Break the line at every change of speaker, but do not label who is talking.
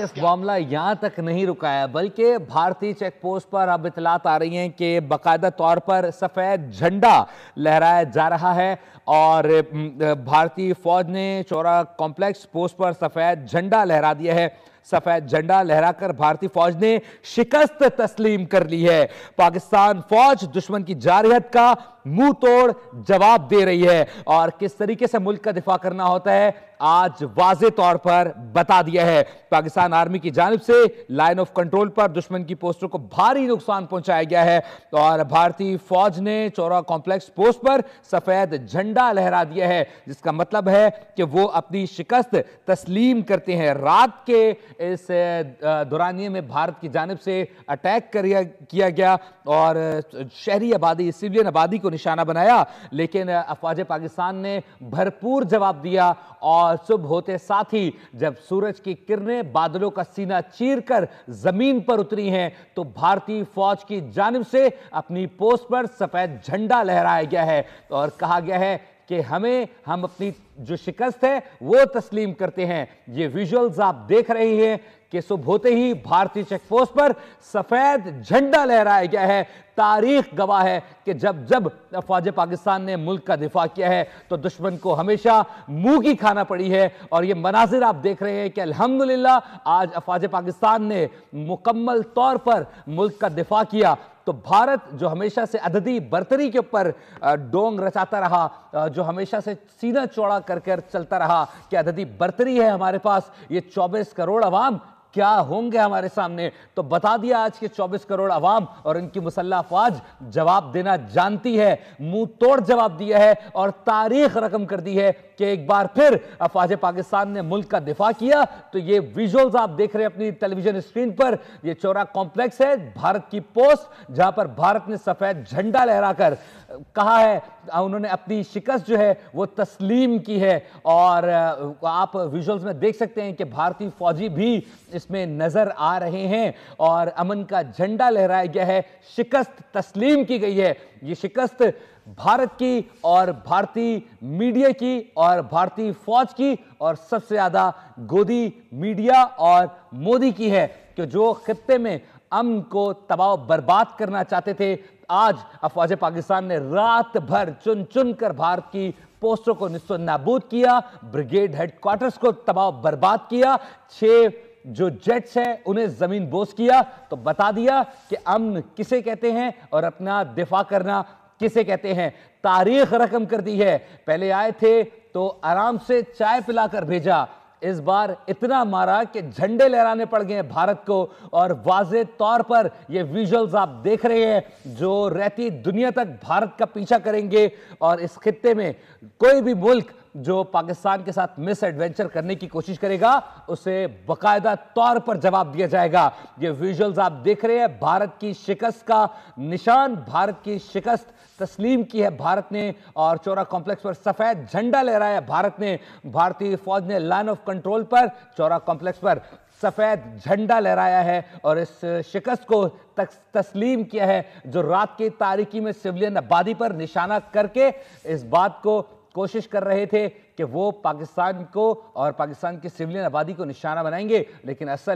इस मामला यहाँ तक नहीं रुका है, बल्कि भारतीय चेक पोस्ट पर अब इतलात आ रही हैं कि बाकायदा तौर पर सफ़ेद झंडा लहराया जा रहा है और भारतीय फौज ने चौरा कॉम्प्लेक्स पोस्ट पर सफ़ेद झंडा लहरा दिया है। सफ़ेद झंडा लहराकर भारतीय फौज ने शिकस्त तस्लीम कर ली है। पाकिस्तान फौज दुश्मन की जारहियत का मुंह तोड़ जवाब दे रही है और किस तरीके से मुल्क का दिफा करना होता है आज वाज़े तौर पर बता दिया है। पाकिस्तान आर्मी की जानिब से लाइन ऑफ कंट्रोल पर दुश्मन की पोस्टों को भारी नुकसान पहुंचाया गया है और भारतीय फौज ने चौरा कॉम्प्लेक्स पोस्ट पर सफेद झंडा लहरा दिया है, जिसका मतलब है कि वो अपनी शिकस्त तस्लीम करते हैं। रात के इस दौरानिये में भारत की जानिब से अटैक किया गया और शहरी आबादी, सिविलियन आबादी को निशाना बनाया, लेकिन अफवाज पाकिस्तान ने भरपूर जवाब दिया और सुबह होते साथ ही जब सूरज की किरणें बादलों का सीना चीरकर जमीन पर उतरी हैं तो भारतीय फौज की जानिब से अपनी पोस्ट पर सफेद झंडा लहराया गया है और कहा गया है कि हम अपनी जो शिकस्त है वो तस्लीम करते हैं। ये विजुअल्स आप देख रहे हैं कि सुबह होते ही भारतीय चेक पोस्ट पर सफेद झंडा लहराया गया है। तारीख गवाह है कि जब अफवाज पाकिस्तान ने मुल्क का दिफा किया है तो दुश्मन को हमेशा मुंह की खाना पड़ी है और ये मनाजिर आप देख रहे हैं कि अल्हम्दुलिल्लाह आज अफवाज पाकिस्तान ने मुकम्मल तौर पर मुल्क का दिफा किया। तो भारत जो हमेशा से अददी बर्तरी के ऊपर डोंग रचाता रहा, जो हमेशा से सीना चौड़ा कर चलता रहा कि अददी बर्तरी है हमारे पास, ये 24 करोड़ अवाम क्या होंगे हमारे सामने, तो बता दिया आज के 24 करोड़ अवाम और इनकी मुसल्लह अफवाज जवाब देना जानती है, मुंह तोड़ जवाब दिया है और तारीख रकम कर दी है कि एक बार फिर अफवाज पाकिस्तान ने मुल्क का दिफा किया। तो ये विजुअल्स आप देख रहे हैं अपनी टेलीविजन स्क्रीन पर, ये चौरा कॉम्प्लेक्स है, भारत की पोस्ट, जहां पर भारत ने सफेद झंडा लहराकर कहा है, उन्होंने अपनी शिकस्त जो है वो तस्लीम की है और आप विजुअल्स में देख सकते हैं कि भारतीय फौजी भी इसमें नजर आ रहे हैं और अमन का झंडा लहराया गया है, शिकस्त तस्लीम की गई है। ये शिकस्त भारत की और भारतीय मीडिया की और भारतीय फौज की और सबसे ज्यादा गोदी मीडिया और मोदी की है कि जो खित्ते में अमन को तबाह बर्बाद करना चाहते थे, आज अफवाज पाकिस्तान ने रात भर चुन चुन कर भारत की पोस्टों को निस्तो नाबूद किया, ब्रिगेड हेडक्वार्टर्स को तबाह बर्बाद किया, 6 जो जेट्स हैं उन्हें जमीन बोस किया। तो बता दिया कि अमन किसे कहते हैं और अपना दिफा करना किसे कहते हैं। तारीख रकम कर दी है, पहले आए थे तो आराम से चाय पिलाकर भेजा, इस बार इतना मारा कि झंडे लहराने पड़ गए भारत को और वाज़े तौर पर ये विजुअल्स आप देख रहे हैं जो रहती दुनिया तक भारत का पीछा करेंगे और इस खित्ते में कोई भी मुल्क जो पाकिस्तान के साथ मिस एडवेंचर करने की कोशिश करेगा उसे बाकायदा तौर पर जवाब दिया जाएगा। ये विजुअल्स आप देख रहे हैं, भारत की शिकस्त का निशान, भारत की शिकस्त तस्लीम की है भारत ने और चौरा कॉम्प्लेक्स पर सफेद झंडा लहराया भारत ने। भारतीय फौज ने लाइन ऑफ कंट्रोल पर चौरा कॉम्प्लेक्स पर सफेद झंडा लहराया है और इस शिकस्त को तस्लीम किया है जो रात की तारीकी में सिविलियन आबादी पर निशाना करके इस बात को कोशिश कर रहे थे कि वो पाकिस्तान को और पाकिस्तान की सिविलियन आबादी को निशाना बनाएंगे, लेकिन असल